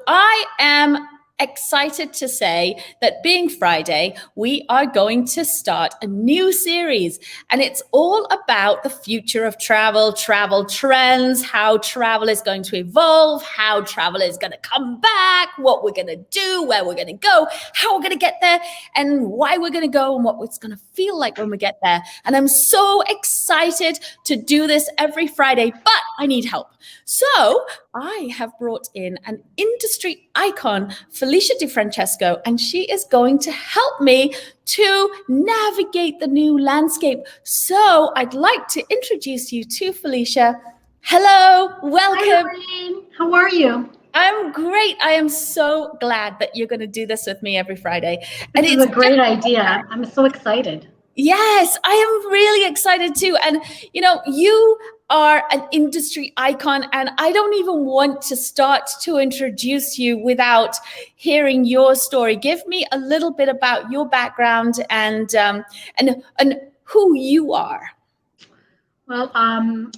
I am excited to say that being Friday, we are going to start a new series, and it's all about the future of travel, travel trends, how travel is going to evolve, how travel is going to come back, what we're going to do, where we're going to go, how we're going to get there, and why we're going to go, and what it's going to feel like when we get there. And I'm so excited to do this every Friday, but I need help. So I have brought in an industry icon, Felicia Francesco, and she is going to help me to navigate the new landscape. So I'd like to introduce you to Felicia. Hello, welcome. Hi, Lorraine. How are you? I'm great. I am so glad that you're going to do this with me every Friday. This is a great idea. I'm so excited. Yes, I am really excited too. And, you know, you are an industry icon, and I don't even want to start to introduce you without hearing your story. Give me a little bit about your background and who you are. Well, I'm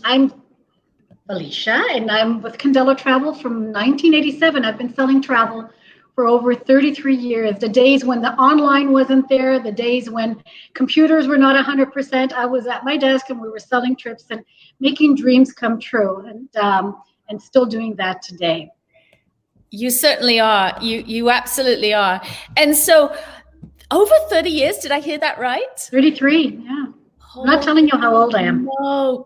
Felicia, and I'm with Candela Travel from 1987. I've been selling travel for over 33 years. The days when the online wasn't there, the days when computers were not 100%, I was at my desk and we were selling trips and making dreams come true, and still doing that today. You certainly are. You absolutely are. And so over 30 years, did I hear that right? 33, yeah. I'm not telling you how old I am. No.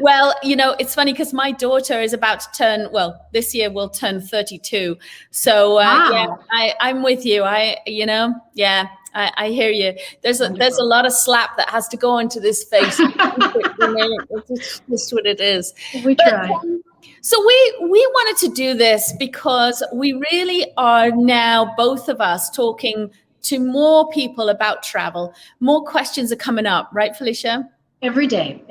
Well, you know, it's funny because my daughter is about to turn, well, this year will turn 32. So Wow. yeah, I'm with you. I hear you. There's a lot of slap that has to go into this face. It's just what it is. We try. So we wanted to do this because we really are now, both of us, talking to more people about travel. More questions are coming up, right, Felicia? Every day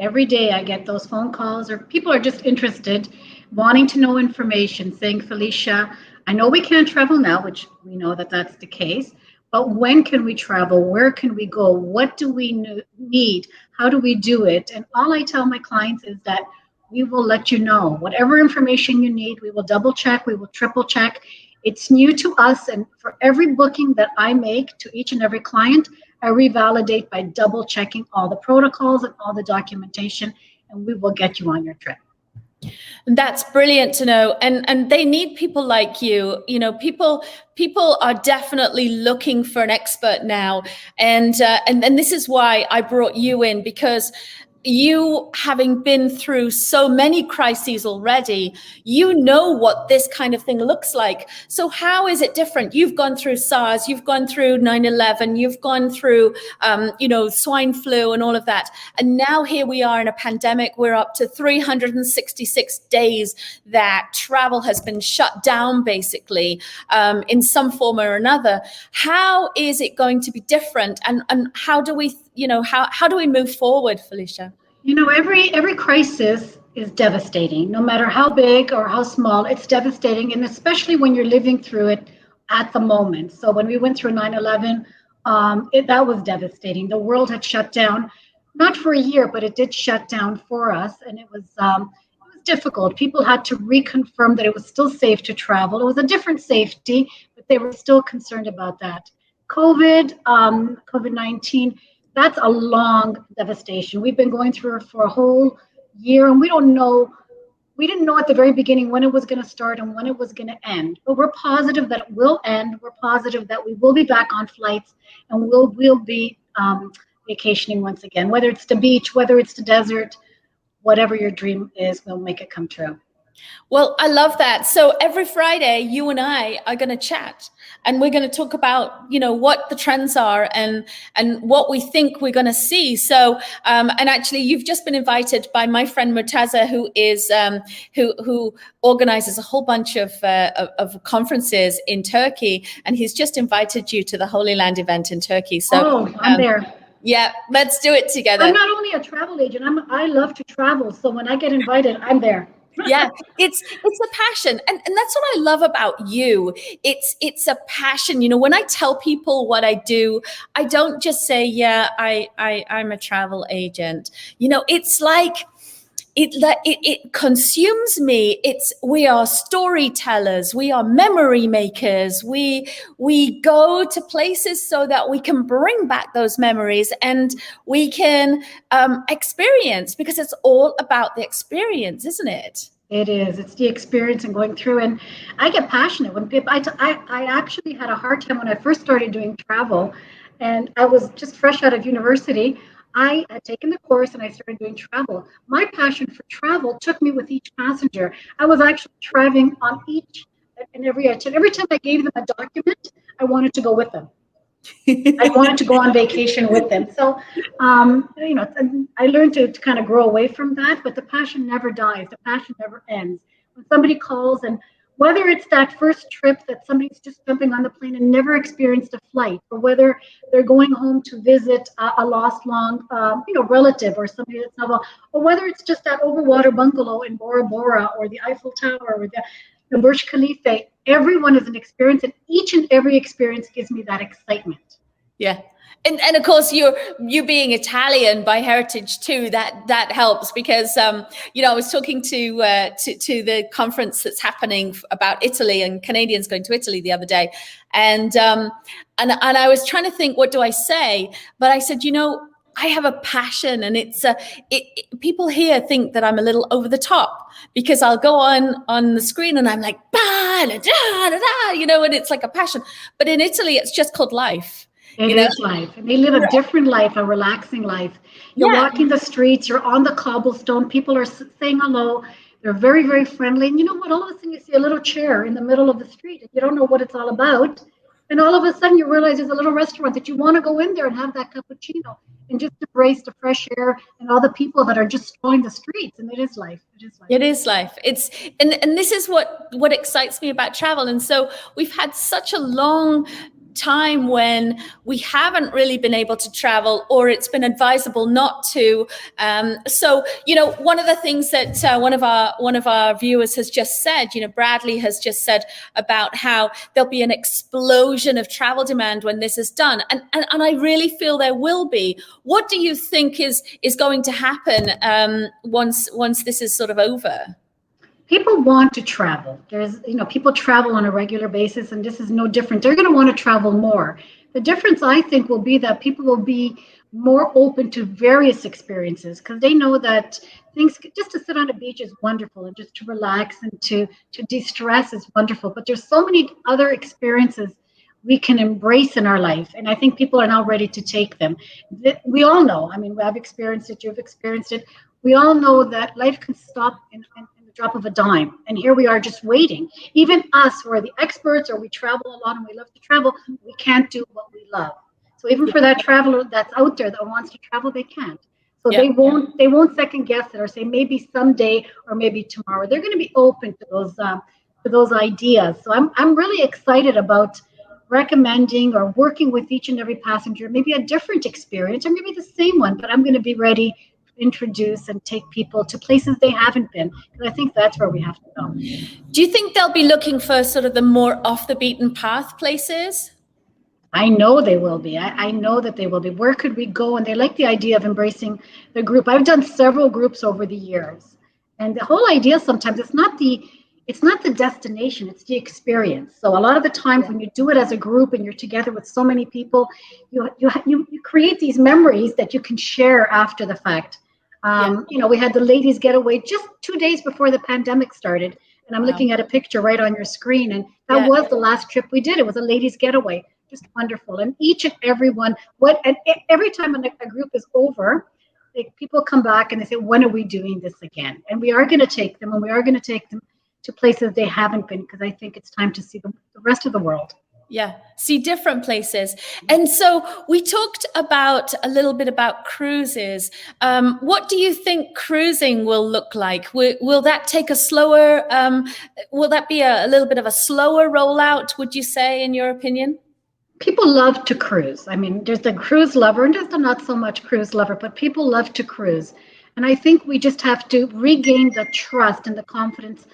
I get those phone calls, or people are just interested, wanting to know information, saying, Felicia, I know we can't travel now, which we know that that's the case, but when can we travel? Where can we go? What do we need? How do we do it? And all I tell my clients is that we will let you know. Whatever information you need, we will double check, we will triple check. It's new to us, and for every booking that I make to each and every client, I revalidate by double checking all the protocols and all the documentation, and we will get you on your trip. That's brilliant to know. And they need people like you. You know, people are definitely looking for an expert now. And this is why I brought you in, because you, having been through so many crises already, you know what this kind of thing looks like. So how is it different? You've gone through SARS, you've gone through 9/11, you've gone through, swine flu and all of that. And now here we are in a pandemic. We're up to 366 days that travel has been shut down, basically, in some form or another. How is it going to be different? And how do we, how do we move forward, Felicia? You know, every crisis is devastating, no matter how big or how small. It's devastating, and especially when you're living through it at the moment. So when we went through 9/11, that was devastating. The world had shut down, not for a year, but it did shut down for us, and it was difficult. People had to reconfirm that it was still safe to travel. It was a different safety, but they were still concerned about that. COVID-19. That's a long devastation. We've been going through it for a whole year, and we didn't know at the very beginning when it was going to start and when it was going to end. But we're positive that it will end. We're positive that we will be back on flights, and we'll be vacationing once again, whether it's the beach, whether it's the desert, whatever your dream is, we'll make it come true. Well, I love that. So every Friday, you and I are going to chat, and we're going to talk about, what the trends are and what we think we're going to see. So, and actually, you've just been invited by my friend Murtaza, who is who organizes a whole bunch of conferences in Turkey, and he's just invited you to the Holy Land event in Turkey. So, I'm there. Yeah, let's do it together. I'm not only a travel agent. I love to travel. So when I get invited, I'm there. Yeah, it's a passion. And that's what I love about you. It's a passion. When I tell people what I do, I don't just say, yeah, I'm a travel agent. It's like it consumes me. We are storytellers, we are memory makers, we go to places so that we can bring back those memories, and we can experience, because it's all about the experience, isn't it? It is. It's the experience and going through. And I get passionate when people, I actually had a hard time when I first started doing travel, and I was just fresh out of university. I had taken the course and I started doing travel. My passion for travel took me with each passenger. I was actually traveling on each and every itinerary. Every time I gave them a document, I wanted to go with them. I wanted to go on vacation with them. So, I learned to kind of grow away from that, but the passion never dies. The passion never ends. When somebody calls, and whether it's that first trip that somebody's just jumping on the plane and never experienced a flight, or whether they're going home to visit a lost long, relative or somebody that's not well, or whether it's just that overwater bungalow in Bora Bora or the Eiffel Tower or the Burj Khalifa, everyone is an experience, and each and every experience gives me that excitement. Yeah. And of course, you being Italian by heritage too, that helps, because I was talking to the conference that's happening about Italy and Canadians going to Italy the other day, and I was trying to think, what do I say? But I said, I have a passion, and people here think that I'm a little over the top, because I'll go on the screen and I'm like, bah, da, da, da, da, and it's like a passion. But in Italy, it's just called life. It is life. And they live a different life, a relaxing life. You're walking the streets, you're on the cobblestone, people are saying hello. They're very, very friendly. And you know what? All of a sudden you see a little chair in the middle of the street, and you don't know what it's all about. And all of a sudden you realize there's a little restaurant that you want to go in there and have that cappuccino and just embrace the fresh air and all the people that are just strolling the streets. And it is life. It is life. It is life. And this is what excites me about travel. And so we've had such a long time when we haven't really been able to travel, or it's been advisable not to. So one of the things that one of our viewers has just said, Bradley has just said about how there'll be an explosion of travel demand when this is done, and I really feel there will be. What do you think is going to happen once this is sort of over? People want to travel. People travel on a regular basis, and this is no different. They're going to want to travel more. The difference, I think, will be that people will be more open to various experiences, because they know that things, just to sit on a beach is wonderful, and just to relax and to de-stress is wonderful. But there's so many other experiences we can embrace in our life, and I think people are now ready to take them. We all know, I've experienced it, you've experienced it. We all know that life can stop in drop of a dime, and here we are just waiting. Even us, who are the experts, or we travel a lot and we love to travel, we can't do what we love. So even for that traveler that's out there that wants to travel, they can't. So they won't second guess it or say maybe someday or maybe tomorrow. They're going to be open to those ideas. So I'm really excited about recommending or working with each and every passenger, maybe a different experience or maybe the same one, but I'm going to be ready introduce and take people to places they haven't been, because I think that's where we have to go. Do you think they'll be looking for sort of the more off the beaten path places? I know they will be. I know that they will be. Where could we go? And they like the idea of embracing the group. I've done several groups over the years, and the whole idea sometimes it's not the destination, it's the experience. So a lot of the times when you do it as a group and you're together with so many people, you create these memories that you can share after the fact. We had the ladies getaway just 2 days before the pandemic started, and I'm looking at a picture right on your screen, and that was the last trip we did. It was a ladies getaway, just wonderful. And each and every one, every time a group is over, people come back and they say, when are we doing this again? And we are going to take them, and we are going to take them to places they haven't been, because I think it's time to see the rest of the world. Yeah, see different places. And so we talked a little bit about cruises. What do you think cruising will look like? Will that take will that be a little bit of a slower rollout, would you say, in your opinion? People love to cruise. There's the cruise lover and there's the not so much cruise lover, but people love to cruise. And I think we just have to regain the trust and the confidence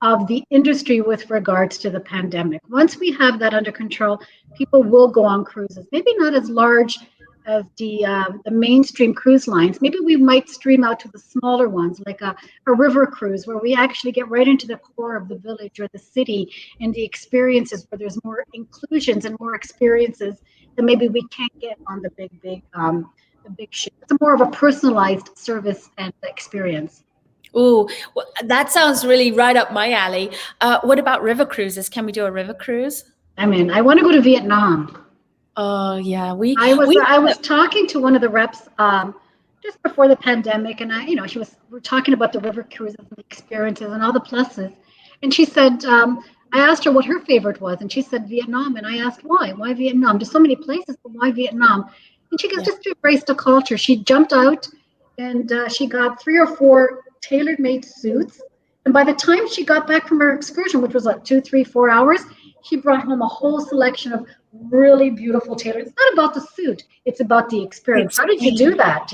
of the industry with regards to the pandemic. Once we have that under control, people will go on cruises. Maybe not as large the mainstream cruise lines. Maybe we might stream out to the smaller ones, like a river cruise, where we actually get right into the core of the village or the city and the experiences, where there's more inclusions and more experiences that maybe we can't get on the big ship. It's more of a personalized service and experience. Ooh, well, that sounds really right up my alley. What about river cruises? Can we do a river cruise? I mean, I want to go to Vietnam. Oh yeah, I was talking to one of the reps just before the pandemic, and we're talking about the river cruises and the experiences and all the pluses, and she said I asked her what her favorite was, and she said Vietnam, and I asked why Vietnam? There's so many places, but why Vietnam? And she goes, yeah, just to embrace the culture. She jumped out and she got 3 or 4 tailor-made suits, and by the time she got back from her excursion, which was like 2, 3, 4 hours, she brought home a whole selection of really beautiful tailors. It's not about the suit, it's about the experience. How did you do that,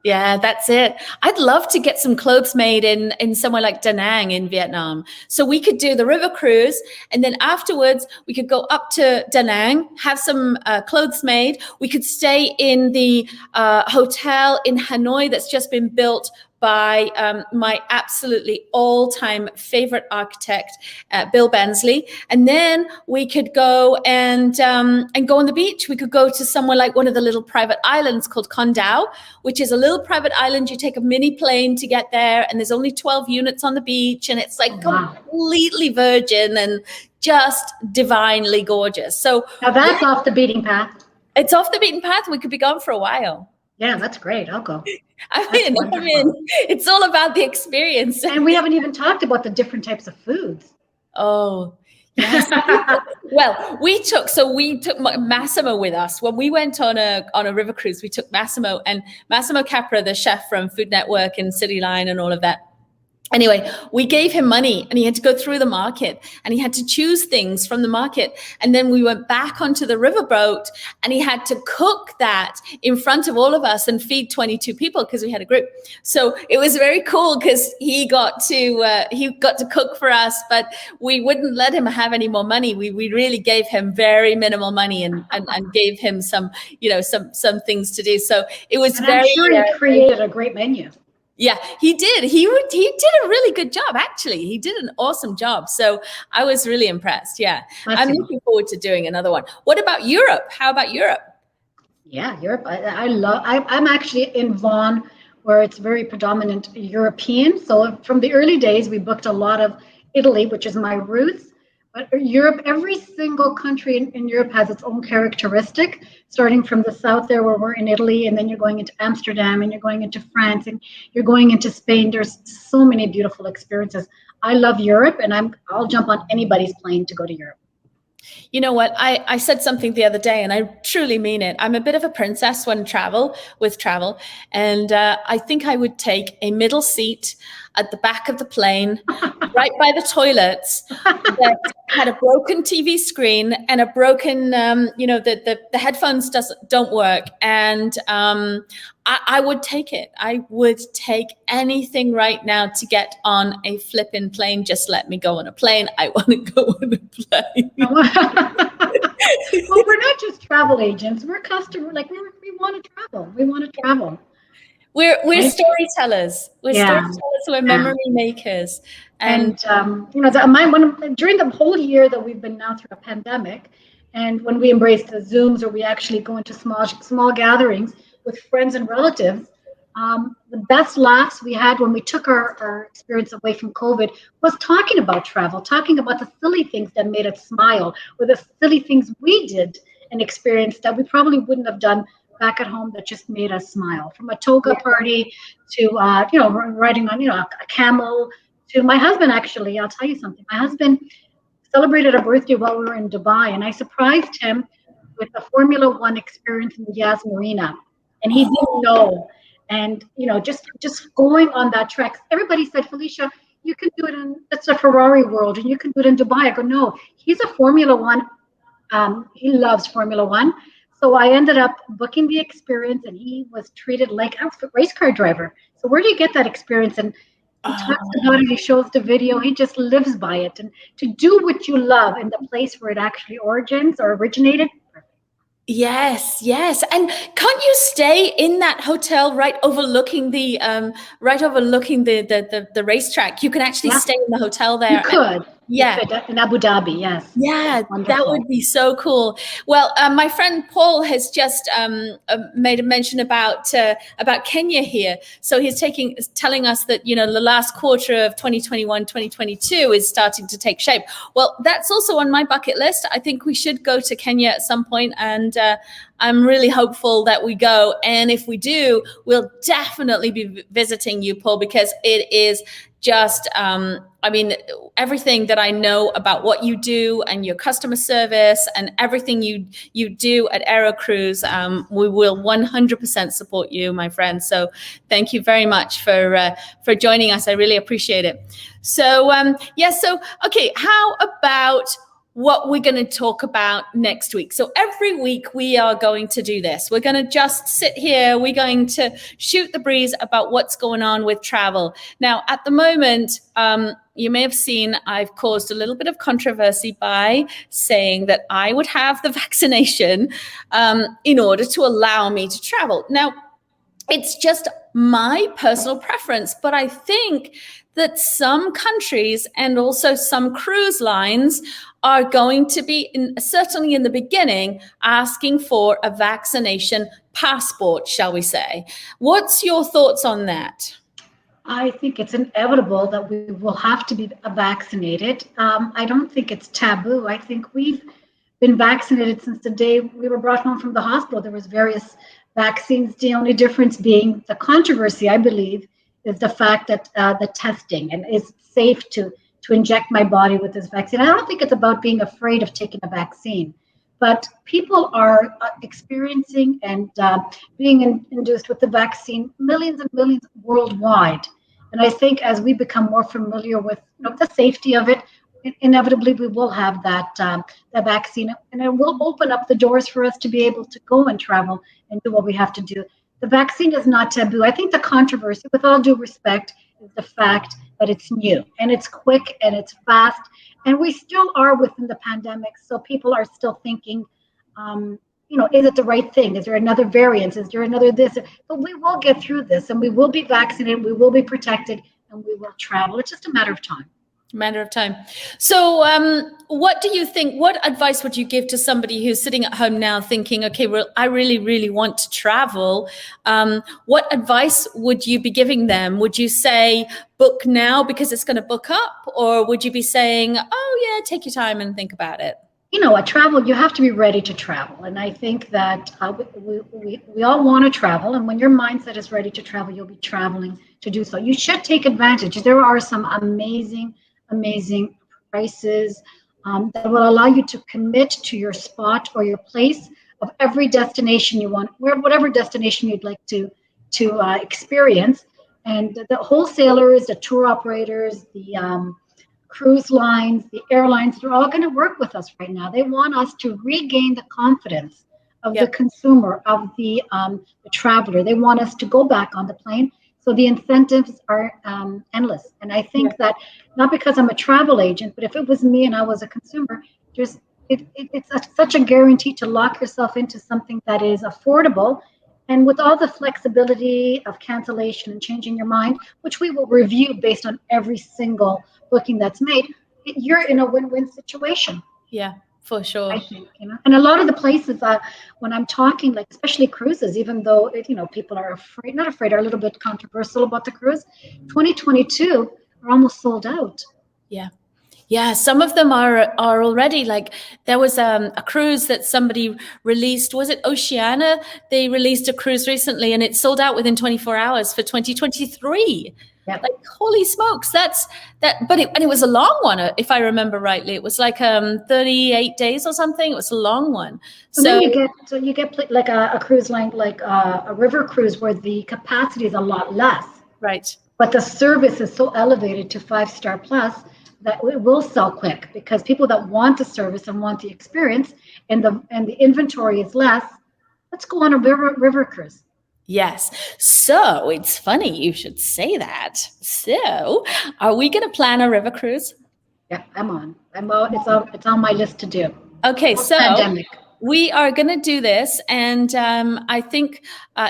yeah, that's it. I'd love to get some clothes made in somewhere like Da Nang in Vietnam. So we could do the river cruise, and then afterwards we could go up to Da Nang, have some clothes made. We could stay in the hotel in Hanoi that's just been built by my absolutely all-time favorite architect, Bill Bensley. And then we could go and go on the beach. We could go to somewhere like one of the little private islands called Con Dao, which is a little private island. You take a mini plane to get there, and there's only 12 units on the beach, and it's like completely virgin and just divinely gorgeous. So now that's off the beaten path. It's off the beaten path. We could be gone for a while. Yeah, that's great. I'll go. I mean, it's all about the experience. And we haven't even talked about the different types of foods. Oh, yes. Well, we took Massimo with us when we went on a river cruise. We took Massimo Capra, the chef from Food Network and City Line and all of that. Anyway, we gave him money and he had to go through the market and he had to choose things from the market. And then we went back onto the riverboat and he had to cook that in front of all of us and feed 22 people because we had a group. So it was very cool because he got to cook for us, but we wouldn't let him have any more money. We really gave him very minimal money and gave him some things to do. So it was I'm sure he created a great menu. Yeah, he did. He did a really good job, actually. He did an awesome job. So I was really impressed. Yeah. I'm looking forward to doing another one. What about Europe? How about Europe? Yeah, Europe. I'm actually in Vaughan, where it's very predominant European. So from the early days, we booked a lot of Italy, which is my roots. But Europe, every single country in Europe has its own characteristic, starting from the south there where we're in Italy, and then you're going into Amsterdam, and you're going into France, and you're going into Spain. There's so many beautiful experiences. I love Europe, and I'll jump on anybody's plane to go to Europe. You know what? I said something the other day, and I truly mean it. I'm a bit of a princess with travel, and I think I would take a middle seat at the back of the plane, right by the toilets, that had a broken TV screen and a broken, the headphones don't work, and I would take it. I would take anything right now to get on a flippin' plane. Just let me go on a plane. I want to go on a plane. Well, we're not just travel agents. We're customers. Like we want to travel. We want to travel. We're storytellers. Storytellers. We're memory makers. And during the whole year that we've been now through a pandemic, and when we embrace the Zooms or we actually go into small gatherings with friends and relatives, the best laughs we had when we took our experience away from COVID was talking about travel, talking about the silly things that made us smile, or the silly things we did and experienced that we probably wouldn't have done back at home that just made us smile. From a toga party to riding on a camel, to my husband. Actually, I'll tell you something. My husband celebrated a birthday while we were in Dubai, and I surprised him with a Formula One experience in the Yas Marina, and he didn't know. And just going on that track. Everybody said, Felicia, you can do it that's a Ferrari world, and you can do it in Dubai. I go, no, he's a Formula One. He loves Formula One. So I ended up booking the experience, and he was treated like a race car driver. So where do you get that experience? And he talks about it, he shows the video, he just lives by it. And to do what you love in the place where it actually originated, perfect. Yes, yes. And can't you stay in that hotel right overlooking the racetrack? You can actually Yeah, stay in the hotel you there. could. You Yeah. could in Abu Dhabi. Yes, Yeah, that's that wonderful. would be so cool. Well, my friend Paul has just made a mention about Kenya here. So he's telling us that the last quarter of 2021, 2022 is starting to take shape. Well, that's also on my bucket list. I think we should go to Kenya at some point, and I'm really hopeful that we go. And if we do, we'll definitely be visiting you, Paul, because it is just I mean, everything that I know about what you do and your customer service and everything you do at Aerocruise, we will 100% support you, my friend. So thank you very much for joining us. I really appreciate it. So so okay, how about what we're going to talk about next week? So every week we are going to do this. We're going to just sit here. We're going to shoot the breeze about what's going on with travel. Now, at the moment, you may have seen I've caused a little bit of controversy by saying that I would have the vaccination in order to allow me to travel. Now, it's just my personal preference, but I think that some countries and also some cruise lines are going to be, certainly in the beginning, asking for a vaccination passport, shall we say. What's your thoughts on that? I think it's inevitable that we will have to be vaccinated. I don't think it's taboo. I think we've been vaccinated since the day we were brought home from the hospital. There was various vaccines. The only difference being the controversy, I believe, is the fact that the testing and is safe to inject my body with this vaccine. I don't think it's about being afraid of taking a vaccine, but people are experiencing and being induced with the vaccine, millions and millions worldwide. And I think as we become more familiar with the safety of it, inevitably we will have that vaccine, and it will open up the doors for us to be able to go and travel and do what we have to do. The vaccine is not taboo. I think the controversy, with all due respect, is the fact that it's new and it's quick and it's fast, and we still are within the pandemic, so people are still thinking, is it the right thing? Is there another variant? Is there another this? But we will get through this, and we will be vaccinated, we will be protected, and we will travel. It's just a matter of time. Matter of time. So what do you think, what advice would you give to somebody who's sitting at home now thinking, okay, well, I really, really want to travel? What advice would you be giving them? Would you say book now because it's going to book up? Or would you be saying, oh yeah, take your time and think about it? Travel, you have to be ready to travel. And I think that we all want to travel. And when your mindset is ready to travel, you'll be traveling to do so. You should take advantage. There are some amazing prices that will allow you to commit to your spot or your place of every destination you want, whatever destination you'd like to experience. And the wholesalers, the tour operators, the cruise lines, the airlines, they're all going to work with us right now. They want us to regain the confidence of the consumer, of the traveler. They want us to go back on the plane. So the incentives are endless. And I think that not because I'm a travel agent, but if it was me and I was a consumer, it's such a guarantee to lock yourself into something that is affordable. And with all the flexibility of cancellation and changing your mind, which we will review based on every single booking that's made, you're in a win-win situation. Yeah, for sure. I think, and a lot of the places when I'm talking, like especially cruises, even though people are not afraid, are a little bit controversial about the cruise, 2022 are almost sold out. Yeah, some of them are already. Like there was a cruise that somebody released. Was it Oceania? They released a cruise recently, and it sold out within 24 hours for 2023. Yep. Like holy smokes, that's that. But it was a long one, if I remember rightly. It was like 38 days or something. It was a long one. So then you get like a cruise line, like a river cruise, where the capacity is a lot less. Right. But the service is so elevated to 5-star plus that it will sell quick, because people that want the service and want the experience, and the inventory is less. Let's go on a river cruise. Yes. So it's funny you should say that. So are we going to plan a river cruise? Yeah, I'm on. It's on my list to do. Okay, so pandemic. we are going to do this. And I think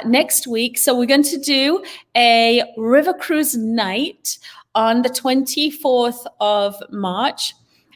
next week, so we're going to do a river cruise night on the 24th of March.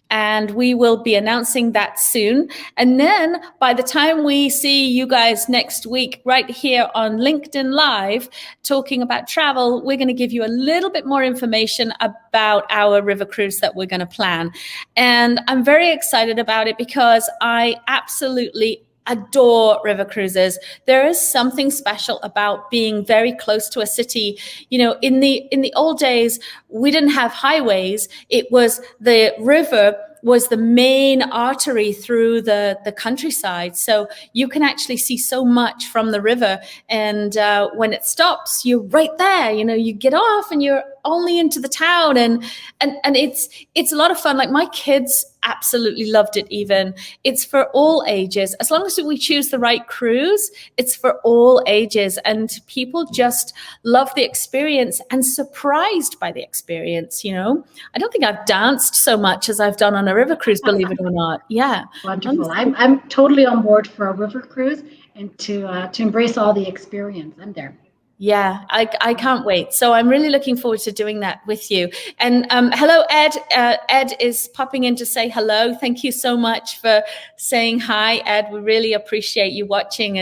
And we will be announcing that soon. And then by the time we see you guys next week, right here on LinkedIn Live, talking about travel, we're going to give you a little bit more information about our river cruise that we're going to plan. And I'm very excited about it because I absolutely adore river cruises. There is something special about being very close to a city. You know, in the old days, we didn't have highways. It was the river was the main artery through the countryside. So you can actually see so much from the river. And when it stops, you're right there. You know, you get off and you're only into the town. And it's a lot of fun. Like my kids absolutely loved it even. It's for all ages. As long as we choose the right cruise, it's for all ages. And people just love the experience and surprised by the experience, you know. I don't think I've danced so much as I've done on a river cruise, believe it or not. Yeah. Wonderful. I'm totally on board for a river cruise and to embrace all the experience. I'm there. Yeah, I can't wait. So I'm really looking forward to doing that with you. And hello, Ed. Ed is popping in to say hello. Thank you so much for saying hi, Ed. We really appreciate you watching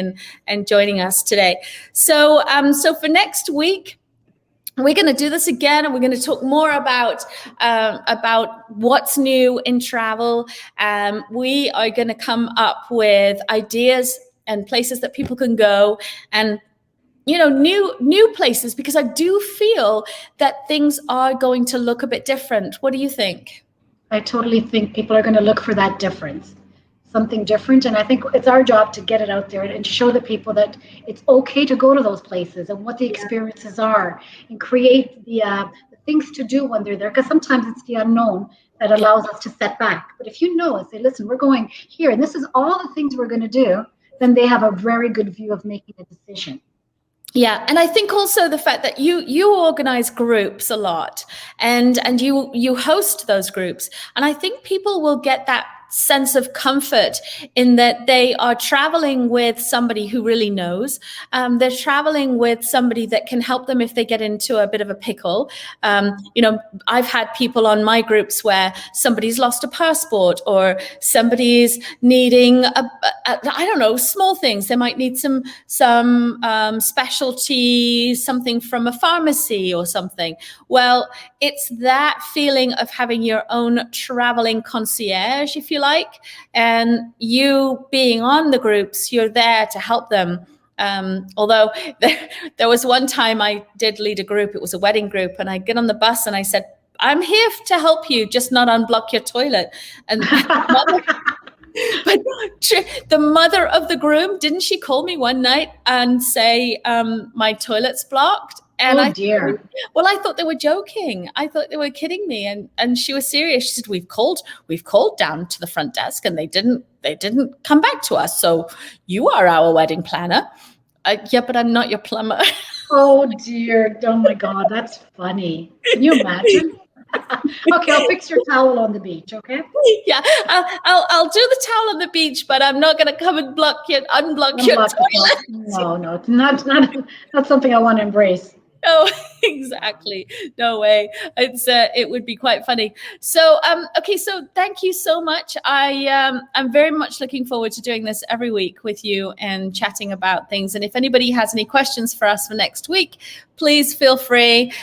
and joining us today. So so for next week, we're going to do this again, and we're going to talk more about what's new in travel. We are going to come up with ideas and places that people can go, and you know, new places, because I do feel that things are going to look a bit different. What do you think? I totally think people are going to look for that difference, something different. And I think it's our job to get it out there and to show the people that it's okay to go to those places and what the experiences are, and create the things to do when they're there. Because sometimes it's the unknown that allows us to set back. But if you know and say, listen, we're going here, and this is all the things we're going to do, then they have a very good view of making a decision. Yeah, and I think also the fact that you organize groups a lot, and you host those groups, and I think people will get that sense of comfort in that they are traveling with somebody who really knows. They're traveling with somebody that can help them if they get into a bit of a pickle. You know, I've had people on my groups where somebody's lost a passport, or somebody's needing I don't know, small things. They might need some specialty, something from a pharmacy or something. Well, it's that feeling of having your own traveling concierge, if you like, and you being on the groups, you're there to help them. Although there was one time I did lead a group, it was a wedding group, and I get on the bus and I said, I'm here to help you, just not unblock your toilet. And but the mother of the groom, didn't she call me one night and say, my toilet's blocked? And oh dear. I thought they were joking. I thought they were kidding me. And she was serious. She said, we've called down to the front desk and they didn't come back to us. So you are our wedding planner. Yeah, but I'm not your plumber. Oh dear. Oh my God. That's funny. Can you imagine? Okay, I'll fix your towel on the beach, okay? Yeah, I'll do the towel on the beach, but I'm not going to come and unblock your toilet. No, it's not something I want to embrace. Oh, exactly. No way. It would be quite funny. So, okay. So thank you so much. I'm very much looking forward to doing this every week with you and chatting about things. And if anybody has any questions for us for next week, please feel free.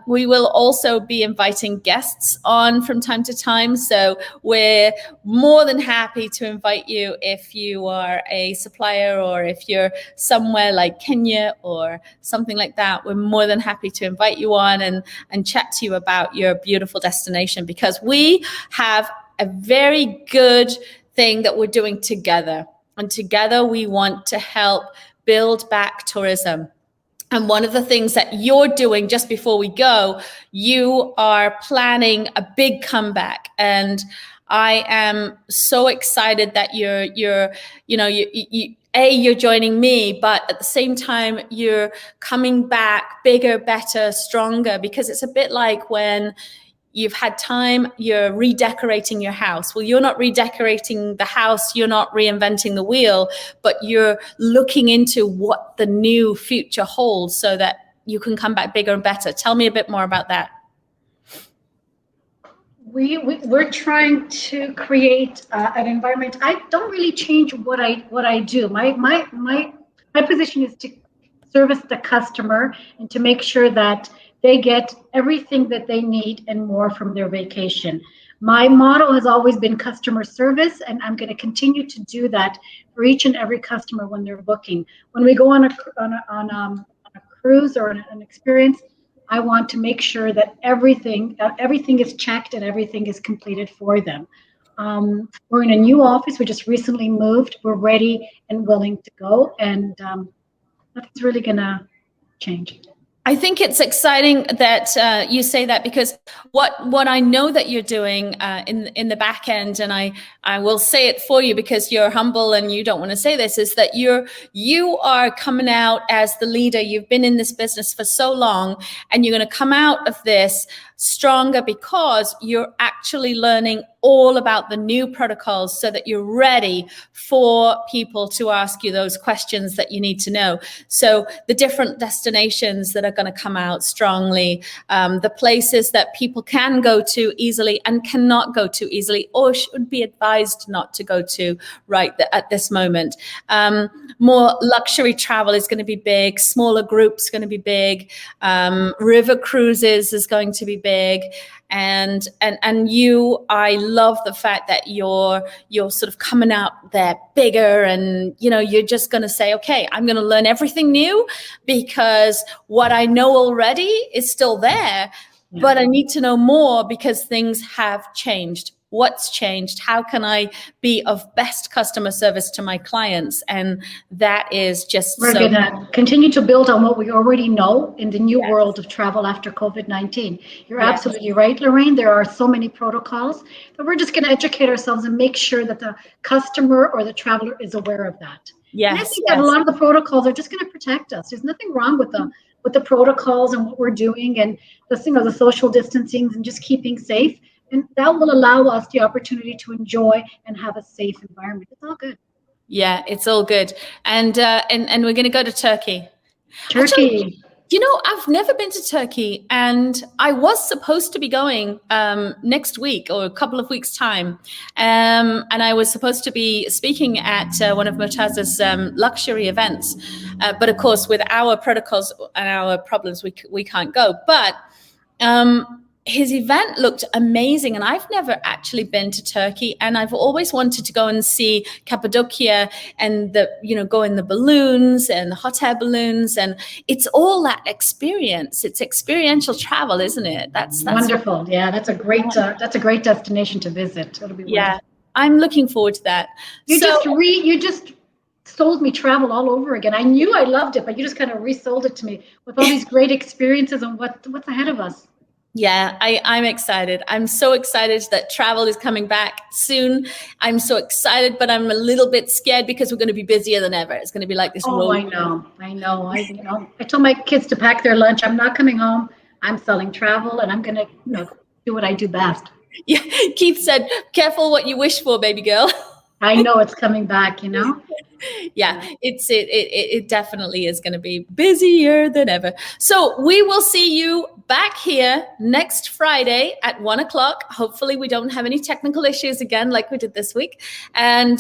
We will also be inviting guests on from time to time. So we're more than happy to invite you if you are a supplier, or if you're somewhere like Kenya or something like that. We're more than happy to invite you on and chat to you about your beautiful destination, because we have a very good thing that we're doing together. And together we want to help build back tourism. And one of the things that you're doing just before we go, you are planning a big comeback. And I am so excited that you're joining me, but at the same time, you're coming back bigger, better, stronger, because it's a bit like when you've had time, you're redecorating your house. Well, you're not redecorating the house, you're not reinventing the wheel, but you're looking into what the new future holds so that you can come back bigger and better. Tell me a bit more about that. We're trying to create an environment. I don't really change what I do. My position is to service the customer and to make sure that they get everything that they need and more from their vacation. My motto has always been customer service, and I'm going to continue to do that for each and every customer when they're booking. When we go on a cruise or an experience, I want to make sure that everything is checked and everything is completed for them. We're in a new office. We just recently moved. We're ready and willing to go, and nothing's really gonna change. I think it's exciting that you say that, because what I know that you're doing in the back end, and I will say it for you because you're humble and you don't want to say this, is that you are coming out as the leader. You've been in this business for so long, and you're going to come out of this stronger because you're actually learning all about the new protocols so that you're ready for people to ask you those questions that you need to know. So the different destinations that are going to come out strongly, the places that people can go to easily and cannot go to easily, or should be advised not to go to at this moment. More luxury travel is going to be big. Smaller groups going to be big. River cruises is going to be big. And I love the fact that you're sort of coming out there bigger, and you're just going to say, okay, I'm going to learn everything new because what I know already is still there, but I need to know more because things have changed. What's changed? How can I be of best customer service to my clients? And that is just We're going to continue to build on what we already know in the new world of travel after COVID-19. You're absolutely right, Lorraine. There are so many protocols that we're just going to educate ourselves and make sure that the customer or the traveler is aware of that. Yes, and I think that a lot of the protocols are just going to protect us. There's nothing wrong with the protocols and what we're doing, and the social distancing and just keeping safe. And that will allow us the opportunity to enjoy and have a safe environment. It's all good. Yeah, it's all good. And we're going to go to Turkey. Turkey. I've never been to Turkey, and I was supposed to be going next week or a couple of weeks' time. And I was supposed to be speaking at one of Murtaza's luxury events. But of course, with our protocols and our problems, we can't go. But his event looked amazing, and I've never actually been to Turkey, and I've always wanted to go and see Cappadocia and go in the balloons and the hot air balloons, and it's all that experience. It's experiential travel, isn't it? That's wonderful. Yeah, that's a great destination to visit. It'll be wonderful. I'm looking forward to that. You just sold me travel all over again. I knew I loved it, but you just kind of resold it to me with all these great experiences and what's ahead of us. Yeah, I'm excited. I'm so excited that travel is coming back soon. I'm so excited, but I'm a little bit scared because we're going to be busier than ever. It's going to be like this. Oh, I know. I told my kids to pack their lunch. I'm not coming home. I'm selling travel, and I'm going to do what I do best. Yeah, Keith said, careful what you wish for, baby girl. I know it's coming back, Yeah, it definitely is going to be busier than ever. So we will see you back here next Friday at 1:00. Hopefully we don't have any technical issues again like we did this week. And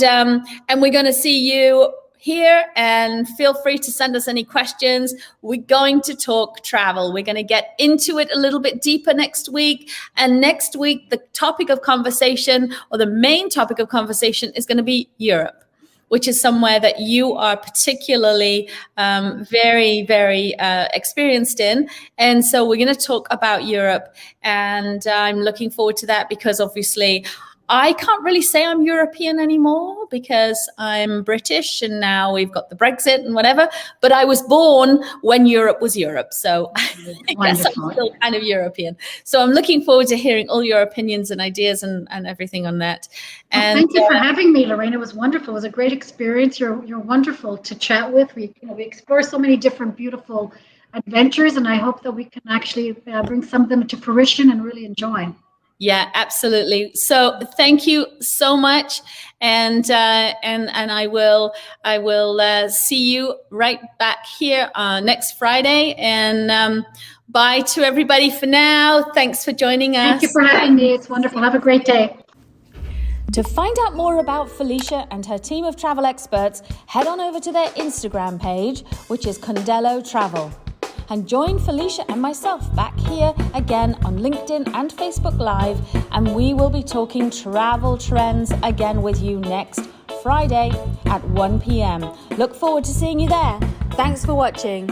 we're going to see you here, and feel free to send us any questions. We're going to talk travel. We're going to get into it a little bit deeper next week. And next week, the topic of conversation, or the main topic of conversation, is going to be Europe, which is somewhere that you are particularly very, very experienced in. And so we're going to talk about Europe. And I'm looking forward to that because obviously I can't really say I'm European anymore because I'm British, and now we've got the Brexit and whatever. But I was born when Europe was Europe. So I guess I'm still kind of European. So I'm looking forward to hearing all your opinions and ideas and everything on that. And thank you for having me, Lorraine. It was wonderful. It was a great experience. You're wonderful to chat with. We explore so many different beautiful adventures, and I hope that we can actually bring some of them to fruition and really enjoy. Yeah, absolutely. So thank you so much, and I will see you right back here next Friday. And bye to everybody for now. Thanks for joining us. Thank you for having me. It's wonderful. Have a great day. To find out more about Felicia and her team of travel experts, head on over to their Instagram page, which is Condello Travel. And join Felicia and myself back here again on LinkedIn and Facebook Live, and we will be talking travel trends again with you next Friday at 1 p.m. Look forward to seeing you there. Thanks for watching.